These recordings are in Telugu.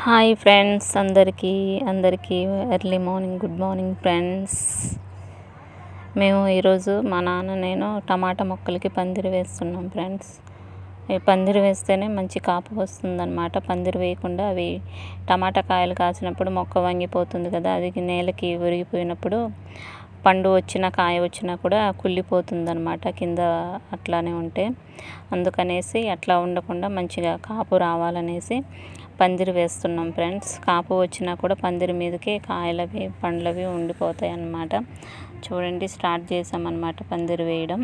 హాయ్ ఫ్రెండ్స్, అందరికీ early morning good morning friends. మేము ఈరోజు మా నాన్న నేను టమాటా మొక్కలకి పందిరి వేస్తున్నాం ఫ్రెండ్స్. ఈ పందిరి వేస్తేనే మంచి కాపు వస్తుందన్నమాట. పందిరి వేయకుండా అవి టమాటా కాయలు కాసినప్పుడు మొక్క వంగిపోతుంది కదా, అది నేలకి ఒరిగిపోయినప్పుడు పండు వచ్చినా కాయ వచ్చినా కూడా కుళ్ళిపోతుందన్నమాట కింద అట్లానే ఉంటే. అందుకనేసి అట్లా ఉండకుండా మంచిగా కాపు రావాలనేసి పందిరి వేస్తున్నాం ఫ్రెండ్స్. కాపు వచ్చినా కూడా పందిరి మీదకి కాయలవి పండ్లవి ఉండిపోతాయి అన్నమాట. చూడండి, స్టార్ట్ చేసామన్నమాట పందిరి వేయడం.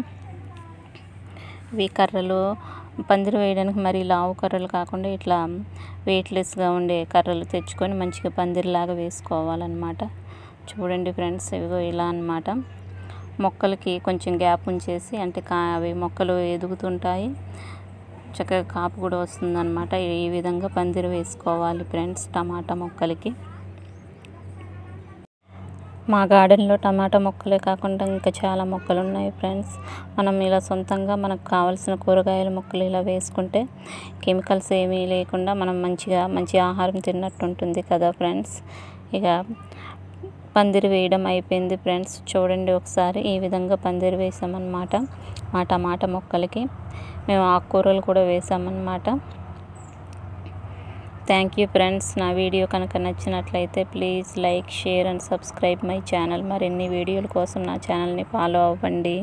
ఇవి కర్రలు పందిరి వేయడానికి మరి లావు కర్రలు కాకుండా ఇట్లా వెయిట్లెస్గా ఉండే కర్రలు తెచ్చుకొని మంచిగా పందిరిలాగా వేసుకోవాలన్నమాట. చూడండి ఫ్రెండ్స్, ఇవిగో ఇలా అన్నమాట. మొక్కలకి కొంచెం గ్యాప్ ఉంచేసి అంటే అవి మొక్కలు ఎదుగుతుంటాయి, చక్కగా కాపు కూడా వస్తుందన్నమాట. ఈ విధంగా పందిరి వేసుకోవాలి ఫ్రెండ్స్ టమాటా మొక్కలకి. మా గార్డెన్లో టమాటా మొక్కలే కాకుండా ఇంకా చాలా మొక్కలు ఉన్నాయి ఫ్రెండ్స్. మనం ఇలా సొంతంగా మనకు కావాల్సిన కూరగాయల మొక్కలు ఇలా వేసుకుంటే కెమికల్స్ ఏమీ లేకుండా మనం మంచి ఆహారం తిన్నట్టు ఉంటుంది కదా ఫ్రెండ్స్. ఇక పందిరి వేయడం అయిపోయింది ఫ్రెండ్స్. చూడండి ఒకసారి, ఈ విధంగా పందిరి వేసామన్నమాట మా టమాటా మొక్కలకి. మేము ఆకుకూరలు కూడా వేసామన్నమాట. Thank you friends. నా వీడియో కనుక నచ్చినట్లయితే please like, share and subscribe my channel. మరిన్ని వీడియోల కోసం నా ఛానల్ని ఫాలో అవ్వండి.